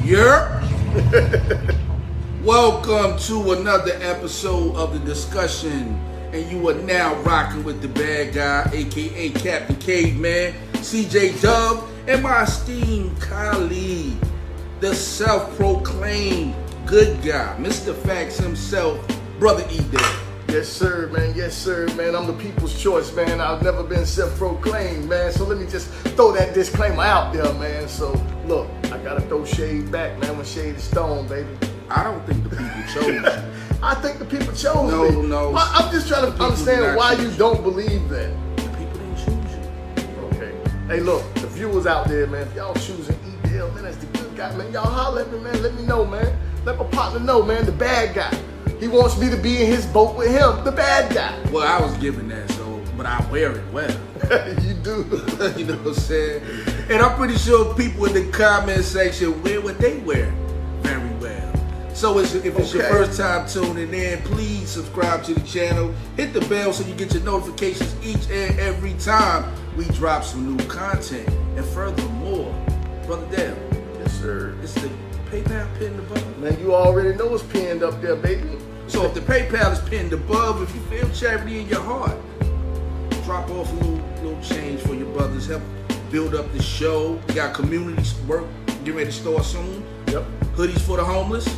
Yep. Welcome to another episode of The Discussion. And you are now rocking with the bad guy, aka Captain Caveman, CJ Dub, and my esteemed colleague, the self-proclaimed good guy, Mr. Facts himself, Brother E-Day. Yes, sir, man. Yes, sir, man. I'm the people's choice, man. I've never been self-proclaimed, man. So let me just throw that disclaimer out there, man. So, look, I gotta throw shade back, man, when shade is stone, baby. I don't think the people chose you. I think the people chose me. No. Well, I'm just trying to understand why you don't believe that. The people didn't choose you. Okay. Hey, look, the viewers out there, man, if y'all choosing E-Dale, man, that's the good guy, man. Y'all holler at me, man. Let me know, man. Let my partner know, man, the bad guy. He wants me to be in his boat with him, the bad guy. Well, I was given that, but I wear it well. You do. You know what I'm saying? And I'm pretty sure people in the comment section wear what they wear very well. So if it's your first time tuning in, please subscribe to the channel. Hit the bell so you get your notifications each and every time we drop some new content. And furthermore, Brother Dale. Yes, sir. It's the PayPal pinned above. Man, you already know it's pinned up there, baby. So if the PayPal is pinned above, if you feel charity in your heart, drop off a little change for your brothers. Help build up the show. We got community work getting ready to start soon. Yep. Hoodies for the homeless.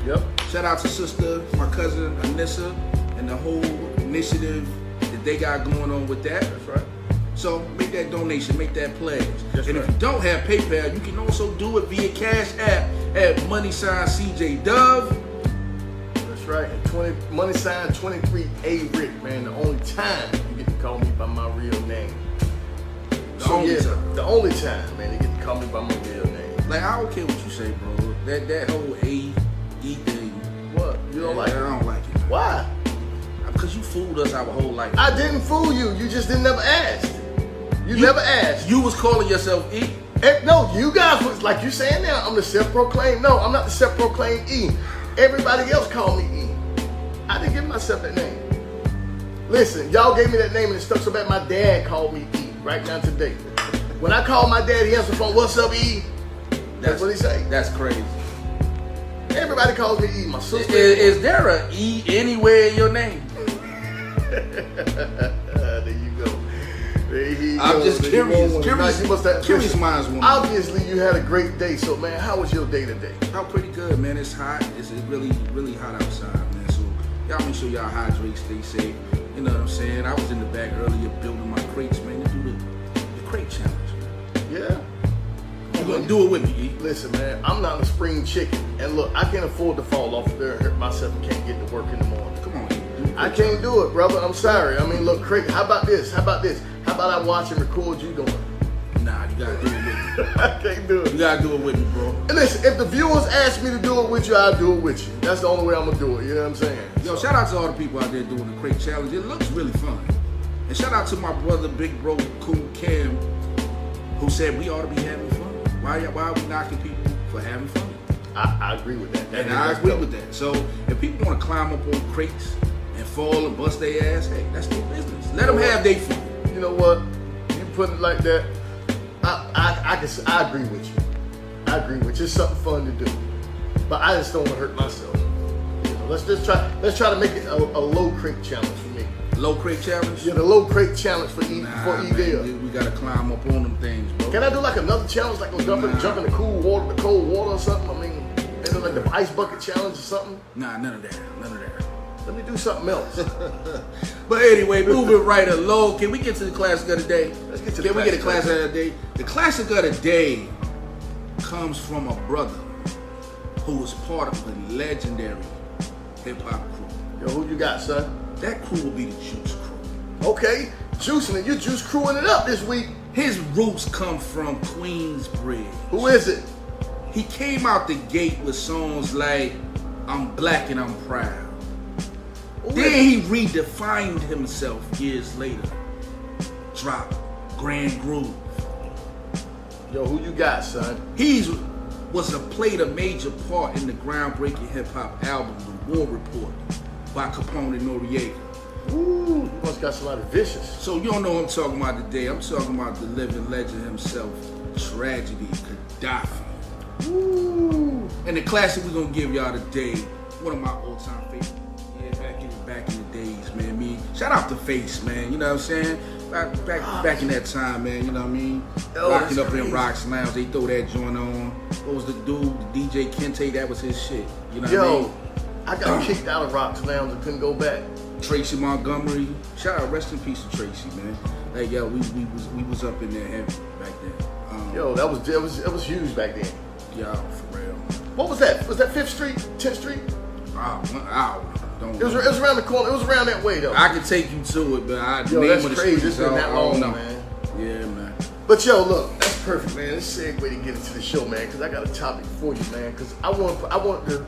Yep. Shout out to sister, my cousin Anissa, and the whole initiative that they got going on with that. That's right. So make that donation, make that pledge. That's and right. if you don't have PayPal, you can also do it via Cash App at $CJ Dove. That's right. And money sign 23A Rick, man. The only time you get to call me by my real name. The only time. The only time, man, you get to call me by my real name. Like, I don't care what you say, bro. That whole E thing. What? You don't like it? I don't like it. Why? Because you fooled us our whole life. I didn't fool you. You just didn't never ask. You never asked. You was calling yourself E. No, you guys was like you saying now. I'm the self-proclaimed. No, I'm not the self-proclaimed E. Everybody else called me E. I didn't give myself that name. Listen, y'all gave me that name and it stuck so bad. My dad called me E right now today. When I call my dad, he answers the phone. What's up, E? That's what he say. That's crazy. Everybody calls me E. My sister. Is there a E anywhere in your name? There you go. I'm just curious. Curious minds want. Obviously, you had a great day. So, man, how was your day today? Oh, pretty good, man. It's hot. It's really, really hot outside, man. So, y'all make sure y'all hydrate, stay safe. You know what I'm saying? I was in the back earlier building my crates, man, to do the crate challenge, man. Yeah. You gonna do it with me, E? Listen, man, I'm not a spring chicken. And look, I can't afford to fall off there and hurt myself and can't get to work in the morning. Come on, E. I can't do it, brother. I'm sorry. I mean, look, Craig, how about this? How about I watch and record you doing it? Nah, you gotta do it with me. I can't do it. You gotta do it with me, bro. And listen, if the viewers ask me to do it with you, I'll do it with you. That's the only way I'm gonna do it. You know what I'm saying? Yo, shout out to all the people out there doing the crate challenge. It looks really fun. And shout out to my brother, Big Bro, Cool Cam, who said we ought to be having fun. Why are we knocking people for having fun? I agree with that. And I agree with that. So if people want to climb up on crates and fall and bust their ass, hey, that's their business. Let them have their fun. You know what? You put it like that, I agree with you. I agree with you. It's something fun to do. But I just don't want to hurt myself. You know, let's try to make it a low crate challenge for me. Low crate challenge? Yeah, the low crate challenge for E-Dale. We gotta climb up on them things, bro. Can I do like another challenge, like jump in the cold water or something? I mean, maybe like the ice bucket challenge or something? Nah, none of that. Let me do something else. But anyway, moving right along. Can we get to the classic of the day? Let's get to the Can we get a classic of the day? The classic of the day comes from a brother who was part of a legendary hip-hop crew. Yo, who you got, son? That crew will be the Juice Crew. Okay, juicing it. You juice crewing it up this week. His roots come from Queensbridge. Who is it? He came out the gate with songs like I'm Black and I'm Proud. Then he redefined himself years later. Drop Grand Groove. Yo, who you got, son? Played a major part in the groundbreaking hip-hop album, The War Report, by Capone and Nore. Ooh, you must got somebody vicious. So you don't know what I'm talking about today. I'm talking about the living legend himself, Tragedy Gaddafi. Ooh. And the classic we're gonna give y'all today, one of my all-time favorites. Yeah, back in the days, man. Shout out to Face, man. You know what I'm saying? Back in that time, man. You know what I mean? Rocking up in Rocks Lounge, they throw that joint on. What was the dude, the DJ Kente? That was his shit. You know what I mean? I got kicked out of Rocks Lounge and couldn't go back. Tracy Montgomery, shout out, rest in peace to Tracy, man. Like, yo, we was up in there heavy back then. That was huge back then. Yeah, for real. What was that? Was that 5th Street, 10th Street? Don't. It was around the corner. It was around that way though. I can take you to it, but that's crazy. It's been that long, man. Yeah, man. But yo, look, that's perfect, man. Let's segue to get into the show, man, because I got a topic for you, man. Because I want the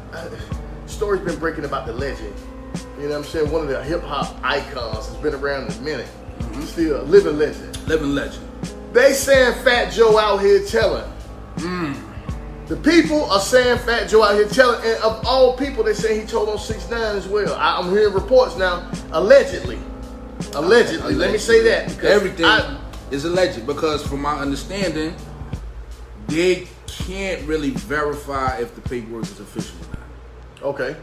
story's been breaking about the legend. You know what I'm saying? One of the hip hop icons has been around a minute. Mm-hmm. Still a living legend. Living legend. They saying Fat Joe out here telling. The people are saying Fat Joe out here telling, and of all people, they say he told on 6ix9ine as well. I'm hearing reports now, allegedly. Let me say that. Everything is alleged because from my understanding, they can't really verify if the paperwork is official or not. Okay.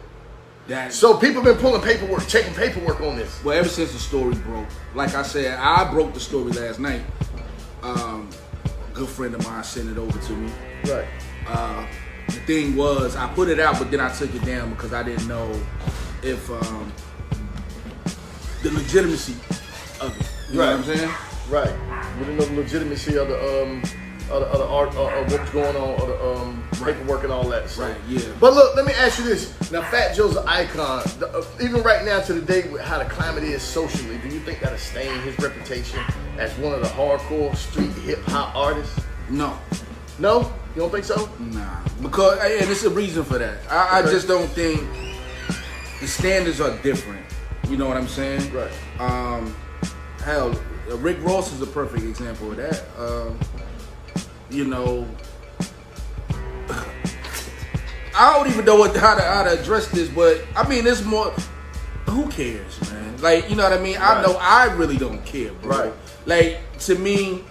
So people been pulling paperwork, checking paperwork on this. Well, ever since the story broke. Like I said, I broke the story last night. A good friend of mine sent it over to me. Right. The thing was, I put it out, but then I took it down because I didn't know if the legitimacy of it. You know what I'm saying? Right. We didn't know the legitimacy of the art, of what's going on, of the paperwork and all that. So. Right. Yeah. But look, let me ask you this. Now, Fat Joe's an icon. Even right now, to the day with how the climate is socially, do you think that'll stain his reputation as one of the hardcore street hip hop artists? No. No? You don't think so? Nah. Because, and it's a reason for that. I just don't think the standards are different. You know what I'm saying? Right. Hell, Rick Ross is a perfect example of that. You know, I don't even know how to address this, but I mean, it's more, who cares, man? Like, you know what I mean? Right. I know I really don't care, bro. Right. Like, to me,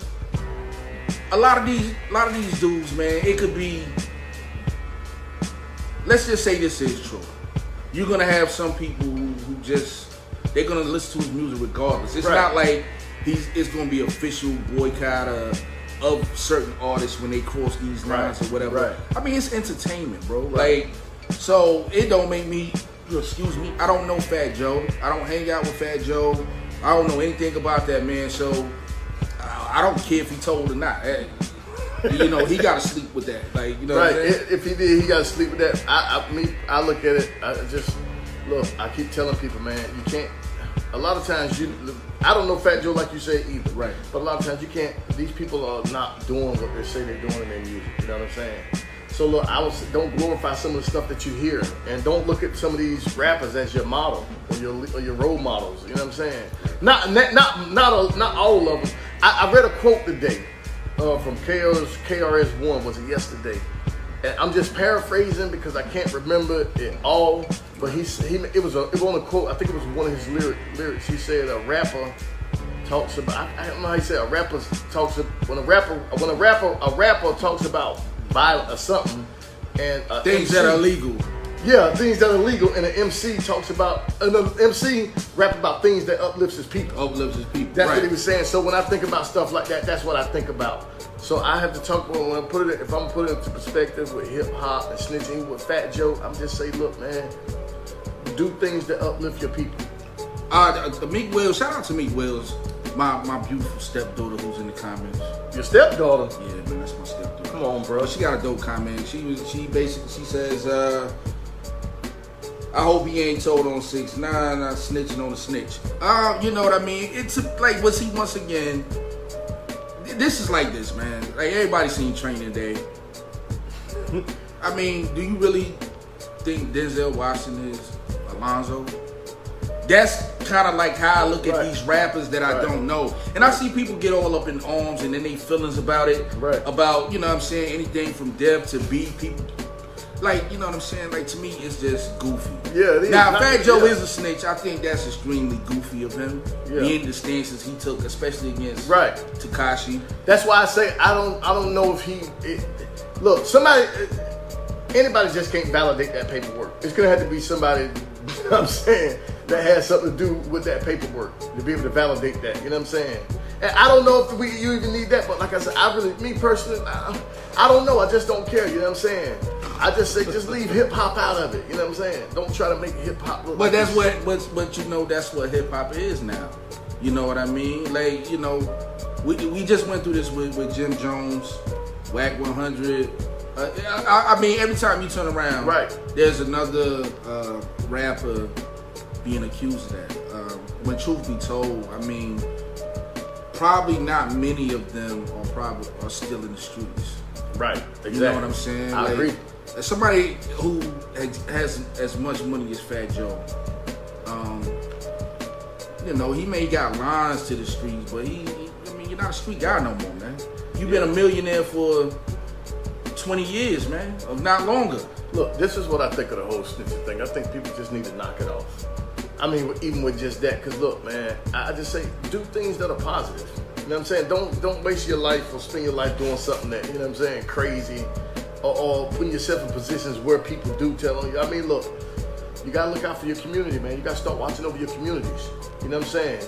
a lot of these dudes, man, it could be, let's just say this is true. You're gonna have some people who just, they're gonna listen to his music regardless. It's not like it's gonna be official boycott of certain artists when they cross these lines or whatever. Right. I mean, it's entertainment, bro. Like, so it don't make me, excuse me, I don't know Fat Joe. I don't hang out with Fat Joe. I don't know anything about that man, so I don't care if he told or not. You know, he gotta sleep with that. Like, you know what I'm saying? If he did, he gotta sleep with that. I look at it, I keep telling people, man, you can't, a lot of times I don't know Fat Joe like you say either. Right. But a lot of times you can't, these people are not doing what they say they're doing in their music. You know what I'm saying? So look, don't glorify some of the stuff that you hear, and don't look at some of these rappers as your model or your role models. You know what I'm saying? Not all of them. I read a quote today from KRS-One. Was it yesterday? And I'm just paraphrasing because I can't remember it all. But it was on a quote. I think it was one of his lyrics. He said a rapper talks about. I don't know how he said a rapper talks when a rapper talks about violence or something, and things that are illegal. Yeah, things that are illegal, and an MC talks about MC rap about things that uplifts his people. That's what he was saying. So when I think about stuff like that, that's what I think about. So I have to talk when I put it. If I'm putting it into perspective with hip hop and snitching with Fat Joe, I'm just saying, look, man, do things that uplift your people. Meek Wills, shout out to Meek Wills, my beautiful stepdaughter who's in the comments. Your stepdaughter? Yeah, man, that's my stepdaughter. Come on, bro. She got a dope comment. She says, I hope he ain't told on 6ix9ine, not snitching on the snitch. You know what I mean? It's like, was he once again? This is like this, man. Like, everybody seen Training Day. I mean, do you really think Denzel Washington is Alonzo? That's kind of like how I look at these rappers that I don't know. And I see people get all up in arms and then they feelings about it. Right. About, you know what I'm saying, anything from Dev to B. People, like, you know what I'm saying? Like, to me, it's just goofy. Yeah. Now, Fat Joe is a snitch. I think that's extremely goofy of him. Yeah. Being the stances he took, especially against Tekashi. That's why I say I don't know if he. Look, anybody just can't validate that paperwork. It's gonna have to be somebody, you know what I'm saying, that has something to do with that paperwork to be able to validate that. You know what I'm saying? And I don't know if you even need that, but like I said, me personally, I don't know. I just don't care. You know what I'm saying? I just say, just leave hip hop out of it. You know what I'm saying? Don't try to make hip hop look. But that's but you know, that's what hip hop is now. You know what I mean? Like, you know, we just went through this with Jim Jones, Whack 100. I mean, every time you turn around, right, there's another rapper being accused of that. When truth be told, I mean, probably not many of them are still in the streets. Right, exactly. You know what I'm saying? I agree. As somebody who has as much money as Fat Joe, you know, he may got lines to the streets, but I mean, you're not a street guy no more, man. You've been a millionaire for 20 years, man, or not longer. Look, this is what I think of the whole snitching thing. I think people just need to knock it off. I mean, even with just that, because look, man, I just say do things that are positive. You know what I'm saying? Don't waste your life or spend your life doing something that, you know what I'm saying, crazy, or putting yourself in positions where people do tell on you. I mean, look, you gotta look out for your community, man. You gotta start watching over your communities. You know what I'm saying?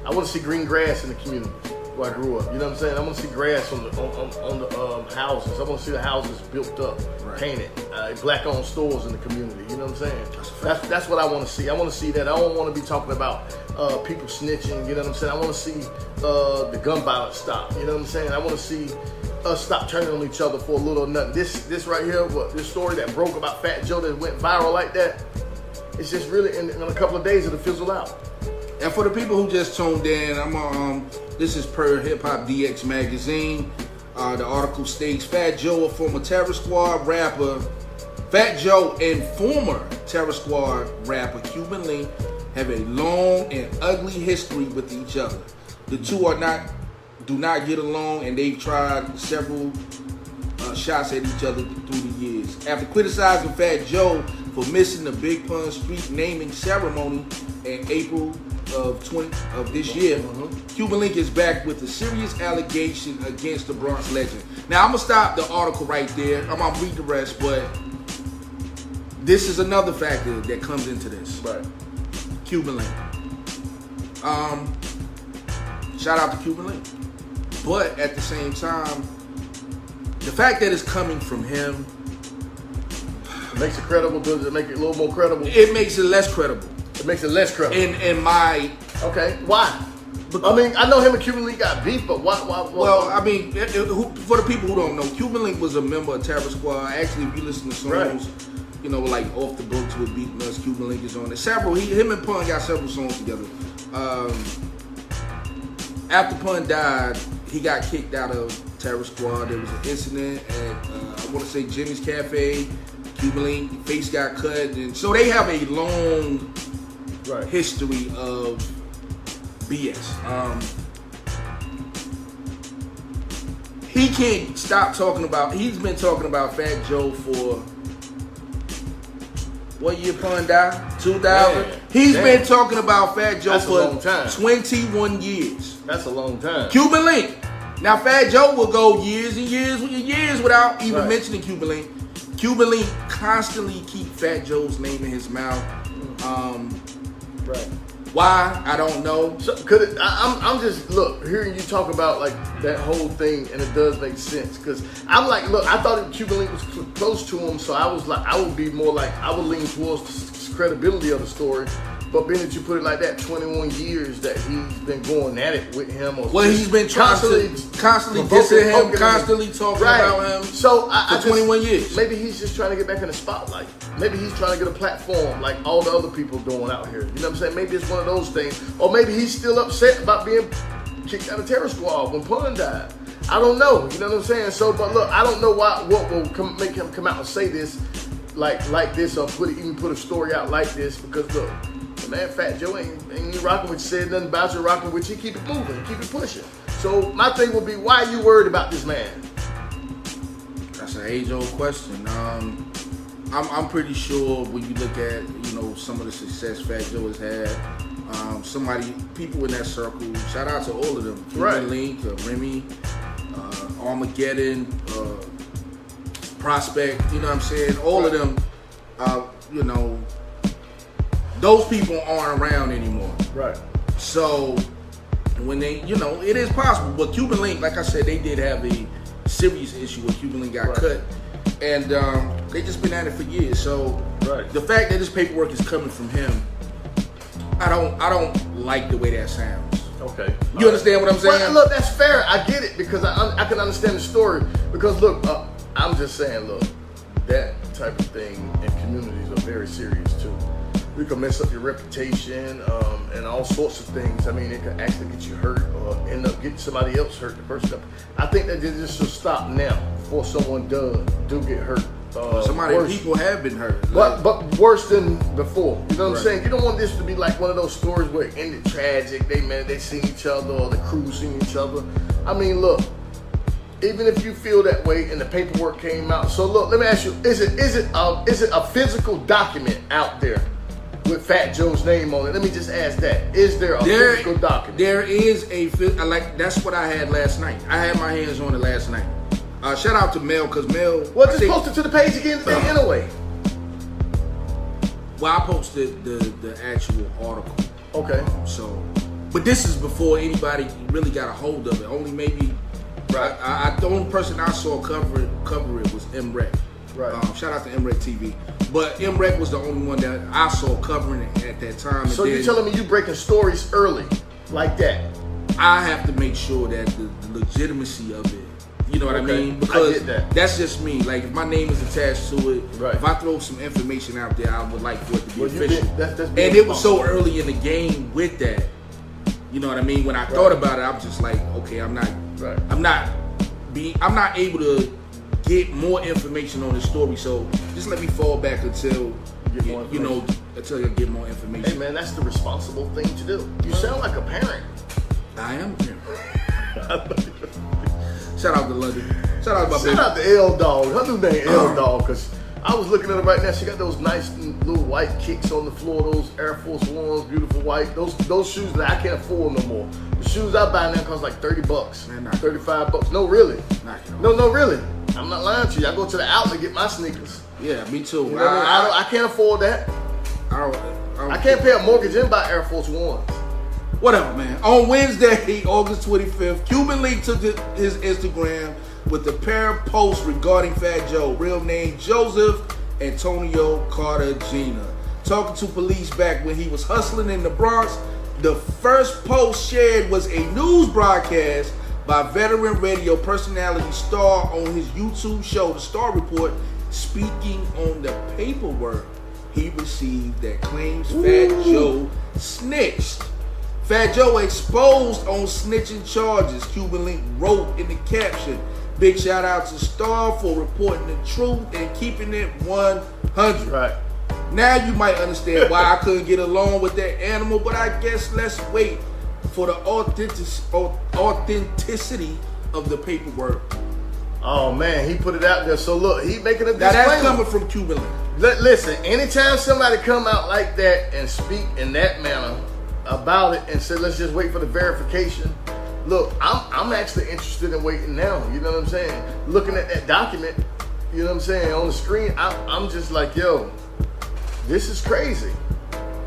I want to see green grass in the community where I grew up. You know what I'm saying? I want to see grass on the houses. I want to see the houses built up, right, painted, black-owned stores in the community. You know what I'm saying? That's what I want to see. I want to see that. I don't want to be talking about people snitching. You know what I'm saying? I want to see the gun violence stop. You know what I'm saying? I want to see us stop turning on each other for a little or nothing. This right here, this story that broke about Fat Joe that went viral like that, it's just really in a couple of days it'll fizzle out. And for the people who just tuned in, this is per Hip Hop DX magazine. The article states Fat Joe, a former Terror Squad rapper, Fat Joe and former Terror Squad rapper Cuban Link have a long and ugly history with each other. The two do not get along, and they've tried several shots at each other through the years. After criticizing Fat Joe for missing the Big Pun Street naming ceremony in April of this year, Cuban Link is back with a serious allegation against the Bronx legend. Now, I'm going to stop the article right there. I'm going to read the rest, but this is another factor that comes into this. Right. Cuban Link. Shout out to Cuban Link. But at the same time, the fact that it's coming from him makes it credible. Does it make it a little more credible? It makes it less credible. It makes it less credible. In my... Okay, why? I mean, I know him and Cuban Link got beef, but why? Well, I mean, for the people who don't know, Cuban Link was a member of Terror Squad. Actually, if you listen to songs, right, you know, like Off the Books with Beating Us, Cuban Link is on it. Him and Pun got several songs together. After Pun died, he got kicked out of Terror Squad. There was an incident at, I want to say, Jimmy's Cafe. Cuban Link, face got cut. And so they have a long history of BS. He can't stop talking about, he's been talking about Fat Joe for, what year Pun died? 2000? He's been talking about Fat Joe for 21 years. That's a long time. Cuban Link. Now Fat Joe will go years and years without even mentioning Cuban Link. Cuban Link constantly keep Fat Joe's name in his mouth. Why? I don't know. So, I'm just, look, hearing you talk about like that whole thing, and it does make sense. Because I'm like, look, I thought Cuban Link was close to him, so I was like, I would be more like, I would lean towards the credibility of the story. But being that you put it like that, 21 years that he's been going at it with him, or he's been constantly dissing him, constantly talking about him. So for 21 years. Maybe he's just trying to get back in the spotlight. Maybe he's trying to get a platform like all the other people doing out here. You know what I'm saying? Maybe it's one of those things, or maybe he's still upset about being kicked out of Terror Squad when Pun died. I don't know. You know what I'm saying? So, but look, I don't know what will make him come out and say this like this, or even put a story out like this, because look. Man, Fat Joe ain't rocking with you, said nothing about you, rocking with you, keep it moving, keep it pushing. So my thing would be, why are you worried about this man? That's an age-old question. I'm pretty sure when you look at, you know, some of the success Fat Joe has had, people in that circle, shout out to all of them. Cuban Link, Remy, Armageddon, Prospect, you know what I'm saying? All of them, you know, those people aren't around anymore. Right. So when they, you know, it is possible. But Cuban Link, like I said, they did have a serious issue where Cuban Link got cut. And they just been at it for years. So the fact that this paperwork is coming from him, I don't like the way that sounds. Okay. You understand what I'm saying? Well, look, that's fair. I get it because I can understand the story. Because look, I'm just saying, look, that type of thing in communities are very serious too. You can mess up your reputation and all sorts of things. I mean, it can actually get you hurt or end up getting somebody else hurt. The first step. I think that this should stop now before someone do get hurt. People have been hurt, but worse than before. You know what I'm saying? You don't want this to be like one of those stories where it ended tragic. They seen each other or the crew seen each other. I mean, look. Even if you feel that way and the paperwork came out. So look, let me ask you: Is it a physical document out there with Fat Joe's name on it? Let me just ask that: Is there a physical document? There is that's what I had last night. I had my hands on it last night. Shout out to Mel because Mel. Well, just post it to the page again today anyway. Well, I posted the actual article. Okay. But this is before anybody really got a hold of it. Only maybe. Right. The only person I saw cover it was N.O.R.E. Right. Shout out to N.O.R.E. TV. But N.O.R.E. was the only one that I saw covering it at that time. So you're telling me you breaking stories early like that? I have to make sure that the legitimacy of it, you know what I mean? Because I get that. That's just me. Like if my name is attached to it, right. If I throw some information out there, I would like for it to be official. That's and it was so early in the game with that. You know what I mean? When I thought about it, I'm just like, okay, I'm not able to get more information on the story. So just let me fall back until until I get more information. Hey man, that's the responsible thing to do. You sound like a parent. I am a parent. Shout out to London. Shout out to L Dog. Her new name L Dog because I was looking at her right now. She got those nice little white kicks on the floor. Those Air Force Ones, beautiful white. Those shoes that I can't afford no more. The shoes I buy now cost like $30, $35. No, really. No, really. I'm not lying to you. I go to the outlet to get my sneakers. Yeah, me too. You know I can't afford that. I can't pay a mortgage and buy Air Force Ones. Whatever, man. On Wednesday, August 25th, Cuban Link took his Instagram with a pair of posts regarding Fat Joe, real name Joseph Antonio Cartagena, talking to police back when he was hustling in the Bronx. The first post shared was a news broadcast by veteran radio personality Star on his YouTube show, The Star Report, speaking on the paperwork he received that claims Fat Joe snitched. Fat Joe exposed on snitching charges, Cuban Link wrote in the caption. Big shout out to Star for reporting the truth and keeping it 100. Right. Now you might understand why I couldn't get along with that animal, but I guess let's wait for the authenticity of the paperwork. Oh man, he put it out there. So look, he making a disclaimer. Now that's coming from Cuban Link. Listen, anytime somebody come out like that and speak in that manner about it and say, let's just wait for the verification. Look, I'm actually interested in waiting now. You know what I'm saying? Looking at that document, you know what I'm saying, on the screen, I'm just like, yo, this is crazy.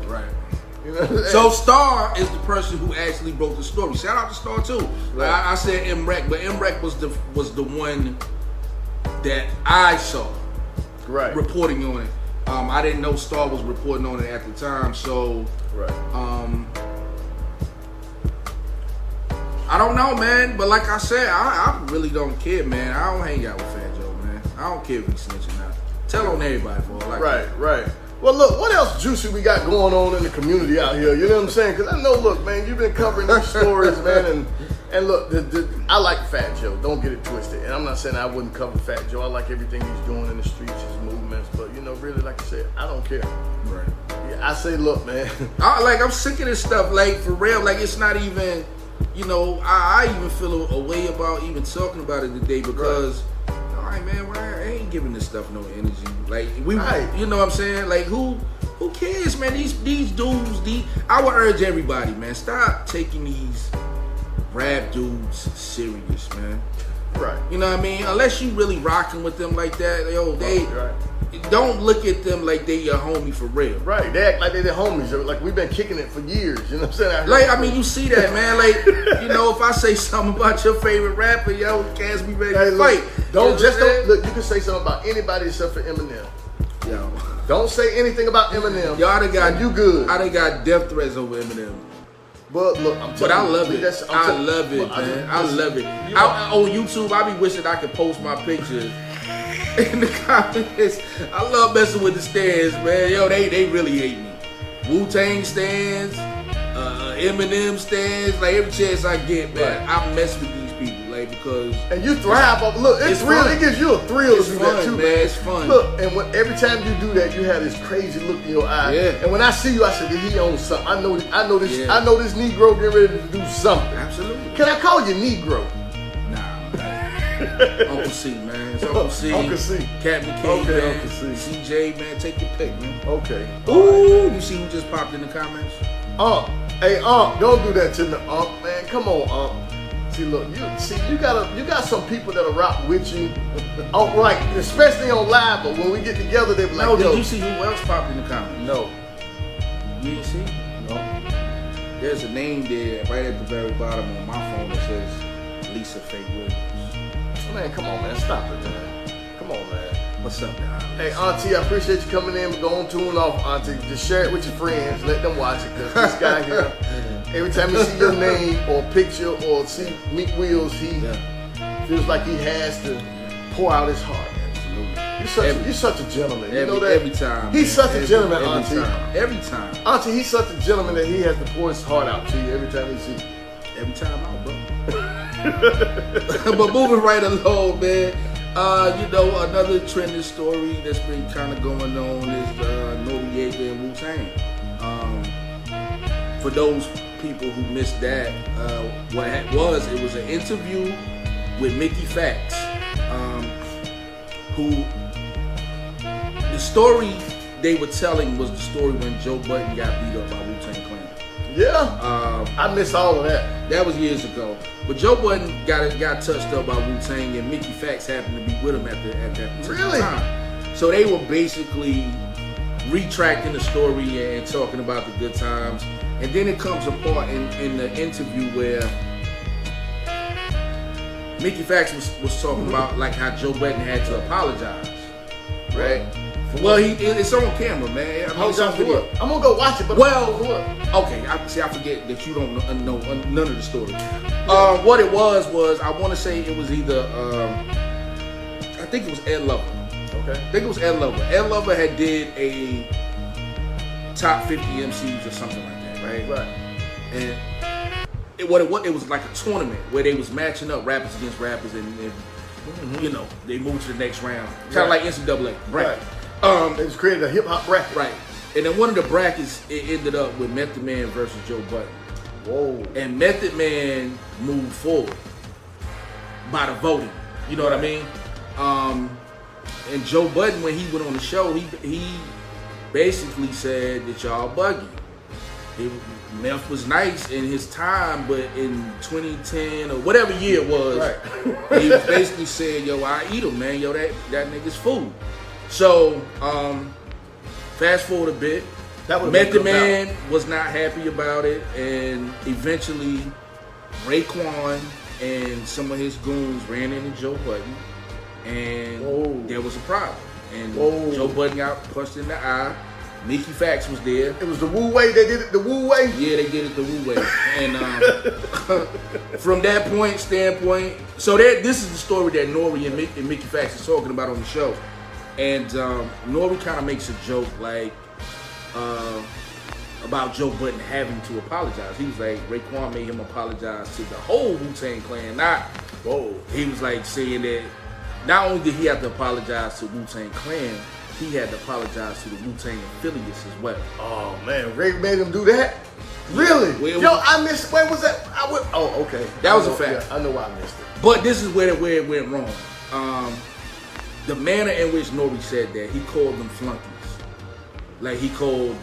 Right. You know what I'm saying? So Star is the person who actually broke the story. Shout out to Star too. Right. I said N.O.R.E, but N.O.R.E was the one that I saw reporting on it. I didn't know Star was reporting on it at the time, so I don't know, man. But like I said, I really don't care, man. I don't hang out with Fat Joe, man. I don't care if he's snitching out. Tell on everybody for all I care. Right. Well, look, what else juicy we got going on in the community out here? You know what I'm saying? Because I know, look, man, you've been covering these stories, man, and look, I like Fat Joe. Don't get it twisted. And I'm not saying I wouldn't cover Fat Joe. I like everything he's doing in the streets, his movements. But, you know, really, like I said, I don't care. Right. Yeah, I say, look, man. I'm sick of this stuff. Like, for real, like, it's not even, you know, I even feel a way about even talking about it today because, all right, man, I ain't giving this stuff no energy. Like, you know what I'm saying? Like, who cares, man? These dudes, I would urge everybody, man, stop taking these rap dudes serious, man. Right. You know what I mean? Unless you really rocking with them like that, yo, they don't look at them like they your homie for real. Right. They act like they their homies. Like we've been kicking it for years. You know what I'm saying? Like, I mean, you see that, man. Like, you know, if I say something about your favorite rapper, yo, cats be ready to fight. Don't look. You can say something about anybody except for Eminem. Yo, don't say anything about Eminem. Y'all done got you good. I done got death threats over Eminem. But look, I love it. I love it, man. I love it. On YouTube, I be wishing I could post my pictures in the comments. I love messing with the stands, man. Yo, they really hate me. Wu-Tang stands, Eminem stands. Like every chance I get, man, I mess with these people, like because. And you thrive off. Look, it's real. Fun. It gives you a thrill to do that too, man. It's fun. Look, and every time you do that, you have this crazy look in your eye. Yeah. And when I see you, I say, he owns something. I know this. Yeah. I know this Negro getting ready to do something. Absolutely. Can I call you Negro? Uncle C, man. It's Uncle C. Uncle C. Captain King, okay, man. Uncle C. CJ, man. Take your pick, man. Okay. Ooh, you see who just popped in the comments? Hey, don't do that to me, man. Come on, See, look, you got some people that'll rock with you, like especially on live. But when we get together, they be like, "No, did you see who else popped in the comments?" No, you didn't see? No. There's a name there right at the very bottom on my phone that says Lisa Faye Williams. Man, come on, man, stop it, man. Come on, man. What's up, man? Hey, Auntie, I appreciate you coming in. Go on, tune off, Auntie. Just share it with your friends. Let them watch it, because this guy here, every time you see your name or picture or see Meek Wheels, he feels like he has to pour out his heart. Absolutely. You're such a gentleman. You know that? Every time. He's such a gentleman, Auntie. Every time. Auntie, he's such a gentleman that he has to pour his heart out to you every time he sees you. Every time out, bro. But moving right along, man. You know, another trending story that's been kind of going on is N.O.R.E. and Wu-Tang. For those people who missed that, what it was an interview with Mickey Facts, who the story they were telling was the story when Joe Budden got beat up by Wu-Tang Clan. Yeah, I missed all of that. That was years ago. But Joe Budden got touched up by Wu-Tang, and Mickey Facts happened to be with him at that particular time. So they were basically retracting the story and talking about the good times. And then it comes apart in the interview where Mickey Facts was talking about like how Joe Budden had to apologize, right? Well, it's on camera, man. I mean, it's on video. I'm gonna go watch it. But okay. I forget that you don't know none of the story. What it was I want to say it was either I think it was Ed Lover. Okay. I think it was Ed Lover. Ed Lover had did a top 50 MCs or something like that, right? Right. And it was like a tournament where they was matching up rappers against rappers, and you know they moved to the next round, kind of like NCAA, right? They just created a hip hop bracket, right? And then one of the brackets it ended up with Method Man versus Joe Budden. Whoa! And Method Man moved forward by the voting. You know what I mean? And Joe Budden, when he went on the show, he basically said that y'all bugging. Meth was nice in his time, but in 2010 or whatever year it was, he was basically saying, yo, I eat him, man. Yo, that nigga's food. So, fast forward a bit. Method Man was not happy about it, and eventually Raekwon and some of his goons ran into Joe Budden, and there was a problem. And Joe Budden got punched in the eye. Mickey Facts was there. It was the Wu way. They did it the Wu way. Yeah, they did it the Wu way. And from that standpoint, so this is the story that N.O.R.E. and Mickey Facts is talking about on the show. And N.O.R.E. kind of makes a joke like about Joe Budden having to apologize. He was like, Raekwon made him apologize to the whole Wu-Tang Clan. He was like saying that not only did he have to apologize to Wu-Tang Clan, he had to apologize to the Wu-Tang affiliates as well. Oh man, Ray made him do that? Really? I missed. Where was that? Okay. That was a fact. Yeah, I know why I missed it. But this is where it went wrong. The manner in which N.O.R.E. said that, he called them flunkies. Like he called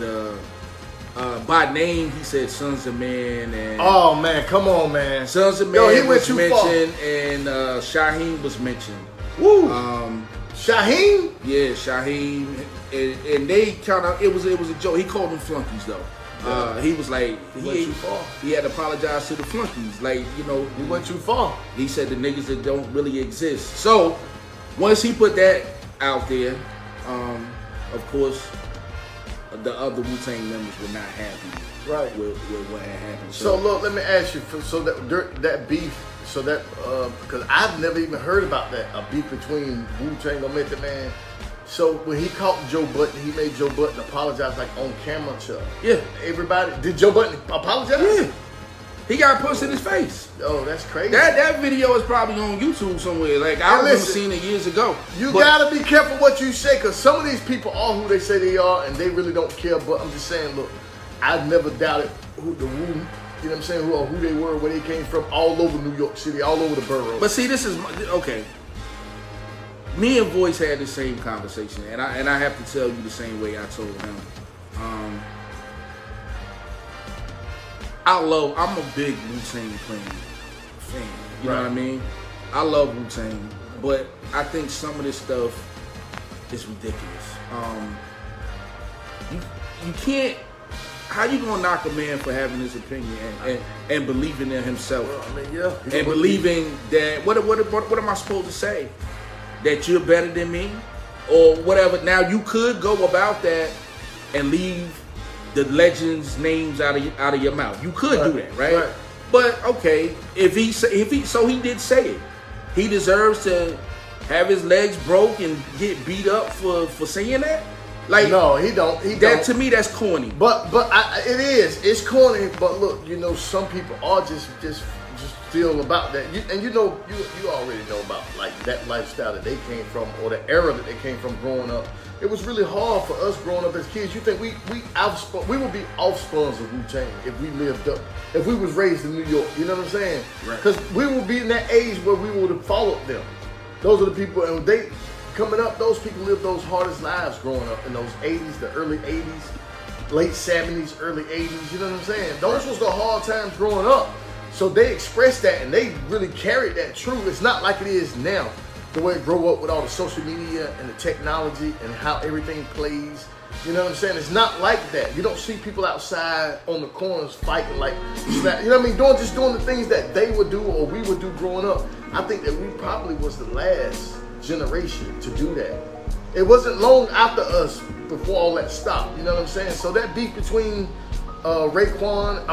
By name, he said Sons of Man and oh man, come on, man. Sons of Man Yo, he went was too mentioned far. and Shaheem was mentioned. Woo. Shaheem? Yeah, Shaheem, and they kind of it was a joke. He called them flunkies though. He was like he went too far. He had to apologize to the flunkies, like he went too far. He said the niggas that don't really exist. So once he put that out there, of course, the other Wu-Tang members were not happy, right, with what had happened. So look, let me ask you. So that beef, so that because I've never even heard about that, a beef between Wu-Tang or Method Man. So when he caught Joe Budden, he made Joe Budden apologize like on camera to everybody. Did Joe Budden apologize? Yeah. He got punched in his face. Oh, that's crazy. That video is probably on YouTube somewhere. Like I remember seeing it years ago. You gotta be careful what you say, because some of these people are who they say they are, and they really don't care. But I'm just saying, look, I've never doubted who the Wu, you know what I'm saying, who they were, where they came from, all over New York City, all over the borough. But see, this is okay. Me and Voice had the same conversation, and I have to tell you the same way I told him. I'm a big Wu-Tang Clan fan. You know what I mean? I love Wu-Tang, but I think some of this stuff is ridiculous. You can't. How you gonna knock a man for having his opinion and believing in himself? Well, I mean, and believing that what am I supposed to say? That you're better than me, or whatever. Now you could go about that and leave the legends' names out of your mouth. You could do that, right? But okay, if he he did say it. He deserves to have his legs broke and get beat up for saying that. Like no, he don't. To me, that's corny. But it's corny. But look, you know, some people are just feel about that. You already know about like that lifestyle that they came from, or the era that they came from growing up. It was really hard for us growing up as kids. You think we would be offsprings of Wu-Tang if we was raised in New York. You know what I'm saying? Because we would be in that age where we would have followed them. Those are the people, and they coming up. Those people lived those hardest lives growing up in those 80s, the early 80s, late 70s, early 80s. You know what I'm saying? Those was the hard times growing up. So they expressed that, and they really carried that true. It's not like it is now, the way it grew up with all the social media and the technology and how everything plays. You know what I'm saying? It's not like that. You don't see people outside on the corners fighting like, you know what I mean? Doing the things that they would do or we would do growing up. I think that we probably was the last generation to do that. It wasn't long after us before all that stopped. You know what I'm saying? So that beef between Raekwon,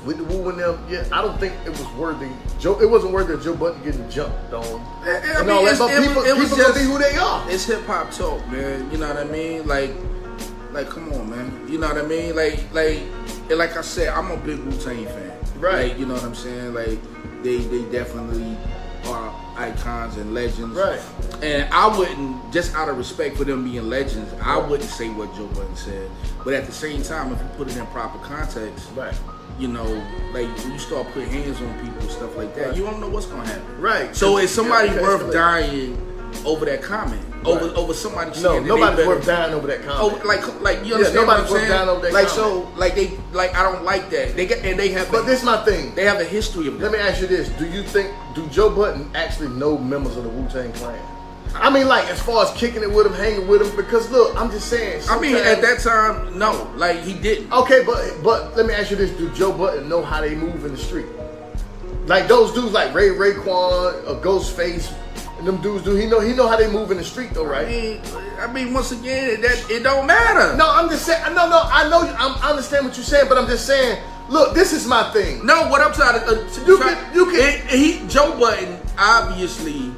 with the Wu and them, I don't think it was worthy. It wasn't worthy of Joe Budden getting jumped on. People gonna be who they are. It's hip hop talk, man. You know what I mean? Like, come on, man. You know what I mean? Like I said, I'm a big Wu-Tang fan. Right. Like, you know what I'm saying? Like, they definitely are icons and legends. Right. And I wouldn't, just out of respect for them being legends, I wouldn't say what Joe Budden said. But at the same time, if you put it in proper context, you know, like when you start putting hands on people and stuff like that, you don't know what's gonna happen. Right. So is somebody worth dying over that comment? Over somebody saying nobody's worth dying over that comment. Oh, like you understand what I'm saying? Dying over that comment. So I don't like that. They have. But this is my thing. They have a history of that. Let me ask you this: do Joe Budden actually know members of the Wu-Tang Clan? I mean, like, as far as kicking it with him, hanging with him, because look, I'm just saying. I mean, at that time, no, like he didn't. Okay, but let me ask you this: do Joe Budden know how they move in the street? Like those dudes, like Raekwon, or Ghostface, and them dudes, he know how they move in the street, though, right? I mean, once again, it don't matter. No, I'm just saying. No, I know. I understand what you're saying, but I'm just saying. Look, this is my thing. No, what I'm trying to Joe Budden obviously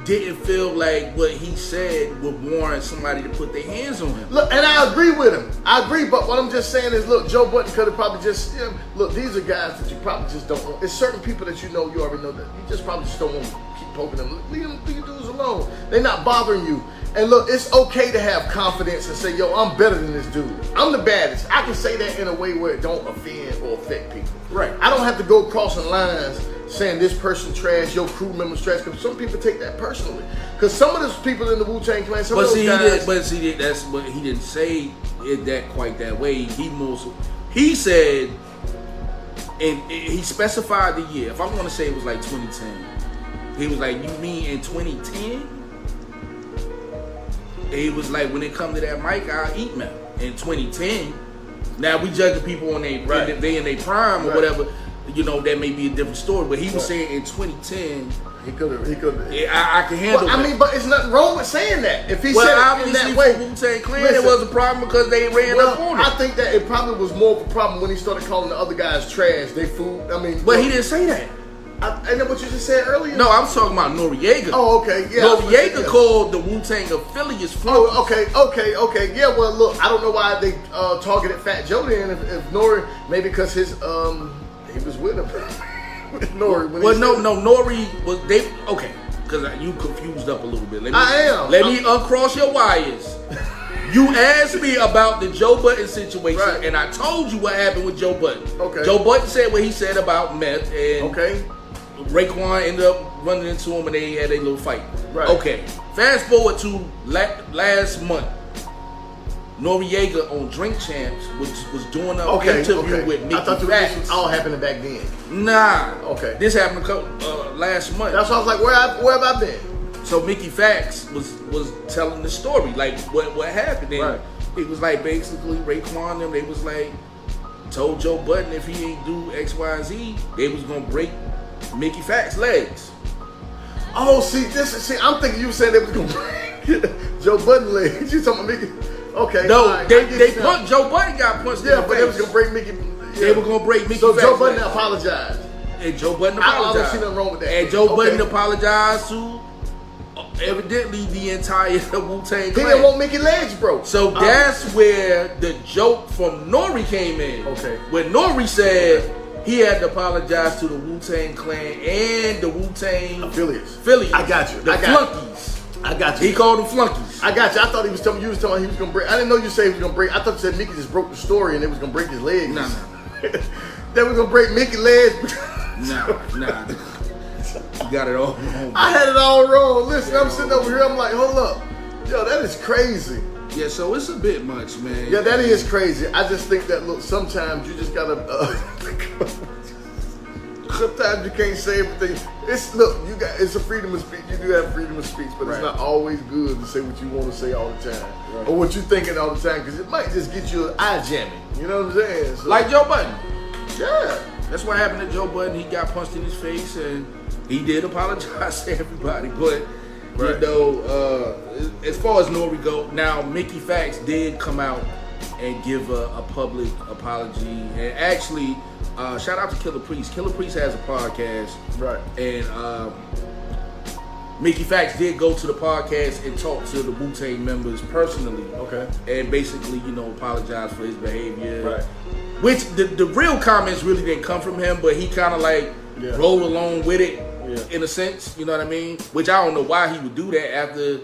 didn't feel like what he said would warrant somebody to put their hands on him. Look, and I agree with him. I agree, but what I'm just saying is, look, Joe Budden could have probably just, look, these are guys that you probably just don't want. It's certain people that you already know that you just probably just don't want to keep poking them. Leave these dudes alone. They're not bothering you. And look, it's okay to have confidence and say, yo, I'm better than this dude. I'm the baddest. I can say that in a way where it don't offend or affect people. Right. I don't have to go crossing lines saying this person trash, your crew member's trash, because some people take that personally. Because some of those people in the Wu-Tang Clan, some of those guys... that's what he didn't say it that quite that way. He said, and he specified the year. If I'm gonna say it was like 2010, he was like, "You mean in 2010?" He was like, "When it come to that mic, I'll eat man." In 2010, now we judging people on they in their prime or whatever. You know, that may be a different story. But he was saying in 2010. He could. I can handle. Well, I mean, but it's nothing wrong with saying that. If he said it in that way, way, Wu-Tang Clan, it was a problem because they ran up on it. I think that it probably was more of a problem when he started calling the other guys trash. They food. I mean, but he didn't say that. Ain't that what you just said earlier? No, I'm talking about Noriega. Oh, okay, yeah. Noriega called the Wu-Tang affiliates flunkies. Oh, okay. Yeah, well, look, I don't know why they targeted Fat Joe then. If Nore, maybe because his he was with him. N.O.R.E. Well, no, N.O.R.E. was they okay? Because you confused up a little bit. Let me uncross your wires. You asked me about the Joe Budden situation, and I told you what happened with Joe Budden. Okay. Joe Budden said what he said about meth, and Raekwon ended up running into him, and they had a little fight. Right. Okay. Fast forward to last month. Noriega on Drink Champs was doing an interview with Mickey Facts. I thought this was all happening back then. Nah. Okay. This happened last month. That's why I was like, where have I been? So Mickey Facts was telling the story, like what happened. And it was like basically Raekwon them, they was like told Joe Budden if he ain't do X, Y, Z, they was gonna break Mickey Facts' legs. Oh, see, I'm thinking you were saying they was gonna break Joe Budden legs. You talking about Mickey? Okay. No, they punched Joe Budden got punched in the face. But they was gonna break Mickey. They were gonna break Mickey. So Facts Joe Budden legs. apologized. And Joe Budden apologized. I don't see nothing wrong with that. And Joe Budden apologized to evidently the entire Wu-Tang Clan. He didn't want Mickey legs broke. So that's where the joke from Nore came in. Okay. When Nore said he had to apologize to the Wu-Tang Clan and the Wu-Tang affiliates. I got you. The flunkies. I got you. He called them flunkies. I got you. I thought he was telling he was gonna break. I didn't know you said he was gonna break. I thought you said Mickey just broke the story and they was gonna break his legs. No. They was gonna break Mickey's legs. Nah. You got it all wrong. I had it all wrong. Listen, I'm sitting over here. I'm like, hold up, yo, that is crazy. Yeah, so it's a bit much, man. Yeah, that is crazy. I just think that look, sometimes you just gotta. Sometimes you can't say everything. It's a freedom of speech. You do have freedom of speech, but it's not always good to say what you want to say all the time or what you're thinking all the time because it might just get you an eye jamming. You know what I'm saying? So, like Joe Budden. Yeah. That's what happened to Joe Budden. He got punched in his face, and he did apologize to everybody. But you know, as far as Nore go, now Mickey Facts did come out and give a public apology, and actually. Shout out to Killer Priest. Killer Priest has a podcast, and Mickey Facts did go to the podcast and talk to the Wu-Tang members personally, and basically, you know, apologize for his behavior. Which the real comments really didn't come from him, but he kind of like rolled along with it in a sense. You know what I mean? Which I don't know why he would do that after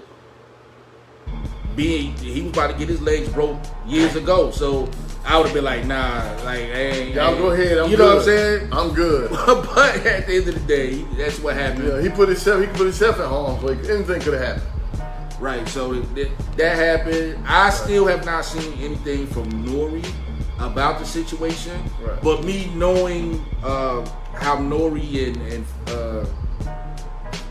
he was about to get his legs broke years ago. So. I would have been like, nah, like, hey, y'all go ahead. You know what I'm saying? I'm good. But at the end of the day, that's what happened. Yeah, he put himself in harm's way. Anything could have happened. Right. So that happened. I still have not seen anything from Nore about the situation. Right. But me knowing how Nore and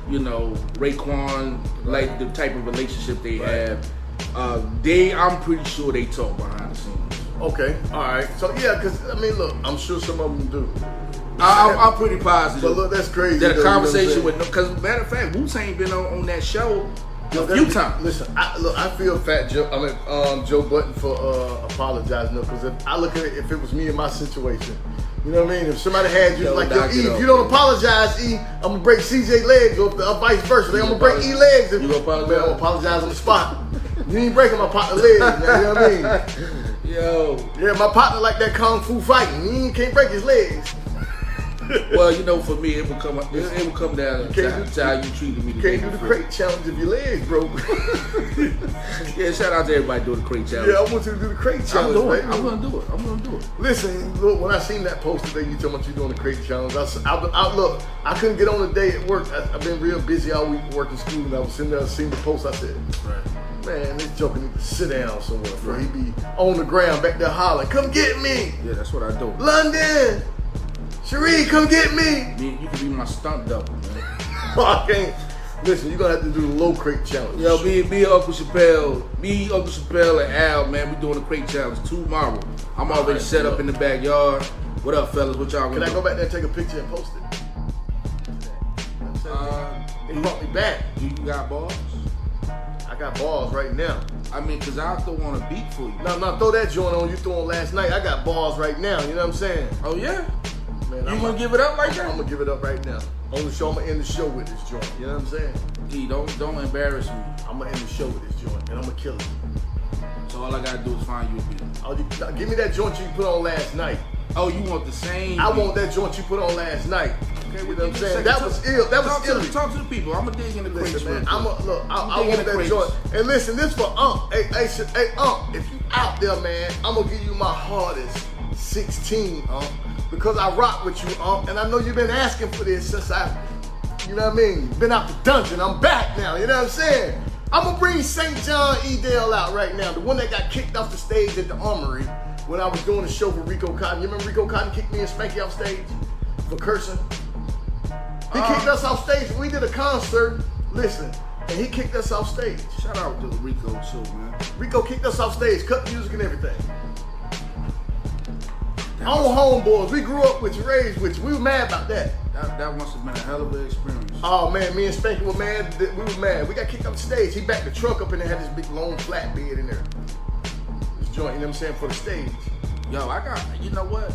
you know, Raekwon, like the type of relationship they have, I'm pretty sure they talk behind the scenes. Okay, all right. So yeah, because I mean, look, I'm sure some of them do. I'm pretty positive. But look, that's crazy. That a conversation with, because matter of fact, Wu-Tang been on that show a few times. Listen, I feel Fat Joe. Joe Budden for apologizing because if I look at it, if it was me in my situation, you know what I mean? If somebody had you like, yo, E, if you don't apologize, E, I'm gonna break CJ legs, or vice versa. I'm gonna break E legs. You gonna apologize? I'm gonna apologize on the spot. You ain't breaking my partner legs, man. You know what I mean? Yo. Yeah, my partner like that kung fu fighting. He can't break his legs. Well, you know, for me, it would come down to how you treated me. You can't do the crate challenge if your legs broke. Yeah, shout out to everybody doing the crate challenge. Yeah, I want you to do the crate challenge. I'm gonna do it. Listen, look, when I seen that post today, you talking about you doing the crate challenge. Look, I couldn't get on the day at work. I've been real busy all week working school, and I was sitting there, seeing the post. I said, Man, this joker need to sit down somewhere, bro. He be on the ground back there hollering, come get me. Yeah, that's what I do. London, Cherie, come get me. You can be my stunt double, man. I can't. Listen, you're gonna have to do the low crate challenge. Yo, me and Uncle Chappelle, and Al, man, we doing the crate challenge tomorrow. I'm already set up in the backyard. What up, fellas? What y'all gonna do? Can I go back there and take a picture and post it? It brought me back. Do you got balls? I got balls right now. I mean, cause I'll throw on a beat for you. No, throw that joint on you threw on last night. I got balls right now. You know what I'm saying? Oh yeah. Man, you gonna give it up like that? I'm gonna give it up right now. On the show, I'm gonna end the show with this joint. You know what I'm saying? D, don't embarrass me. I'm gonna end the show with this joint, and I'm gonna kill it. So all I gotta do is find you a beat. Give me that joint you put on last night. Oh, you want the same? I want that joint you put on last night. Okay, you know what I'm saying? That was ill. That was ill. Talk to the people. I'm gonna dig in the crates, man. I want that crates. joint. And listen, this for Hey, if you out there, man, I'm gonna give you my hardest 16, because I rock with you, and I know you've been asking for this since you know what I mean, been out the dungeon. I'm back now. You know what I'm saying? I'm gonna bring St. John E. Dale out right now, the one that got kicked off the stage at the Armory when I was doing a show for Rico Cotton. You remember Rico Cotton kicked me and Spanky off stage for cursing? He kicked us off stage. We did a concert. Listen, and he kicked us off stage. Shout out to Rico too, man. Rico kicked us off stage, cut the music and everything. On homeboys, we grew up with you, raised with you. We were mad about that. That must have been a hell of an experience. Oh man, me and Spanky were mad. We were mad. We got kicked off the stage. He backed the truck up and they had this big long flat bed in there. This joint, you know what I'm saying, for the stage. Yo, you know what?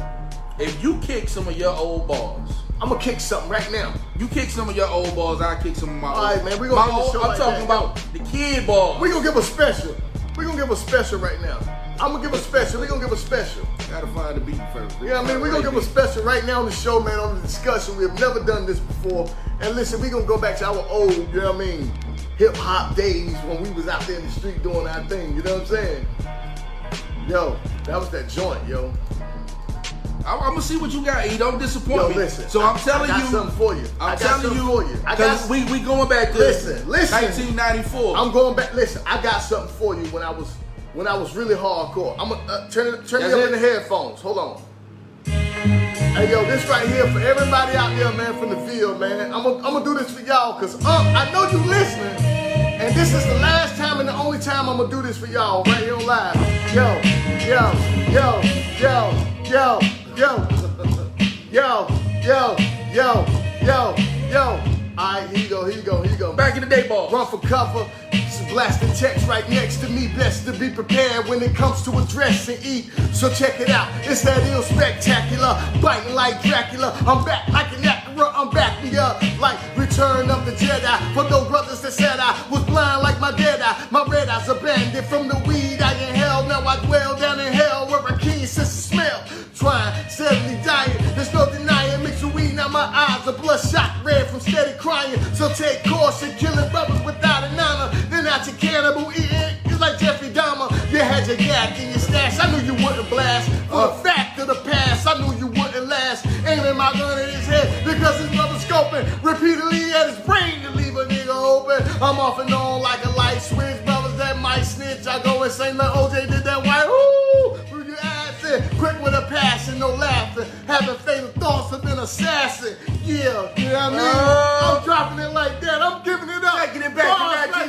If you kick some of your old balls, I'm gonna kick something right now. You kick some of your old balls, I kick some of my old. All right, man, we gonna get the show I'm like talking that. about the kid balls. We gonna give a special. We gonna give a special right now. I'm gonna give a special. We gonna give a special. Gotta find the beat first. Yeah, I mean, we gonna give a special right now on the show, man, on the discussion. We have never done this before. And listen, we gonna go back to our old, you know what I mean, hip hop days when we was out there in the street doing our thing. You know what I'm saying? Yo, that was that joint, yo. I'm gonna see what you got. E. Don't disappoint me. Listen, so I'm telling you, I got something for you. I'm telling you, because we going back to listen. 1994. I'm going back. Listen, I got something for you when I was really hardcore. I'm gonna turn me up in the headphones. Hold on. Hey yo, this right here for everybody out there, man, from the field, man. I'm gonna do this for y'all, cause I know you listening, and this is the last time and the only time I'm gonna do this for y'all right here on live. Yo. Alright, here you go. Back in the day, ball. Run for cover. Blasting text right next to me. Best to be prepared when it comes to address and eat. So check it out. It's that ill spectacular. Biting like Dracula. I'm back like an Acura. I'm backing up like Return of the Jedi. For those brothers that said I was blind like my dead eye. My red eyes abandoned from the weed I inhaled. Now I dwell down in hell where a keen sense of smell. Trying, steadily dying. There's no denying. Mix with weed. Now my eyes are bloodshot red from steady crying. So take caution. Killing brothers without an honor. Then out your cannibal eating. It's like Jeffrey Dahmer. You had your yak in your stash. I knew you wouldn't blast. For a fact of the past, I knew you wouldn't last. Aiming my gun at his head because his brother scoping repeatedly at his brain to leave a nigga open. I'm off and on like a light switch. Brothers that might snitch. I go insane like OJ did that white. Ooh, through your ass in. Quick with a passion, no laughing. Having fatal thoughts of an assassin. Yeah, you know what I mean? I'm dropping it like that. I'm giving it up. Taking it back to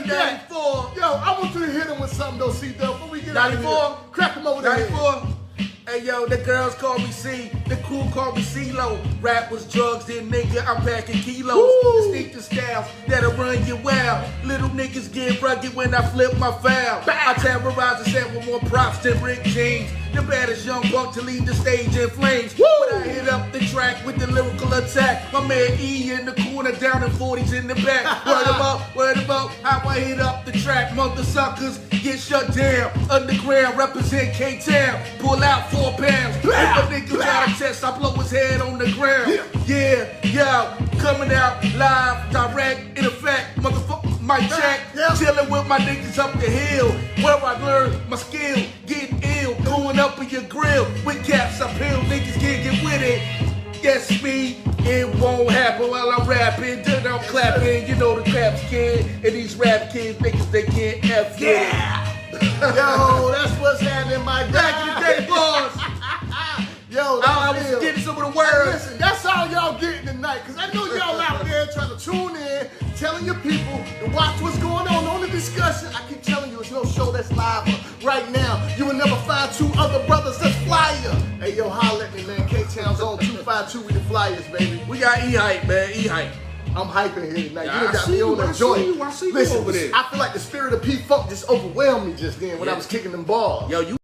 1994. Yo, I want you to hit him with something though, C-Dub. Before we get out of 94? here. Crack him over the head. 94. Hey yo, the girls call me C, the crew call me C-Lo. Rap was drugs, then nigga, I'm packing kilos. Distinctive styles that'll run you wild. Little niggas get rugged when I flip my foul. I terrorize the set with more props than Rick James. The baddest young punk to lead the stage in flames. When I hit up the track with the lyrical attack, my man E in the corner, down in 40s in the back. Word about how I hit up the track. Mother suckers get shut down. Underground represent K-Town. Pull out 4 pounds. If a nigga got a test, I blow his head on the ground. Yeah, yo, coming out live, direct, in effect, motherfucker. My check, chilling with my niggas up the hill, where I learned my skill, getting ill, going up in your grill, with caps I peel, niggas can't get with it. Yes, me, It won't happen while I'm rapping, then I'm clapping. You know the craps kid, and these rap kids niggas they can't F with it. Yo, that's what's happening, my guy. Back in the day, boss. Yo, I was getting some of the words. Listen, that's all y'all getting tonight, because I know y'all out there trying to tune in, telling your people to watch what's going on the discussion. I keep telling you, it's no show that's live right now. You will never find two other brothers that's flyer. Hey, yo, holla at me, man. K-Town's on 252 with the flyers, baby. We got E-Hype, man, E-Hype. I'm hyping here tonight. Yeah, You got me on the joint. I see you Listen, over there. I feel like the spirit of P-Funk just overwhelmed me just then when I was kicking them balls. Yo, you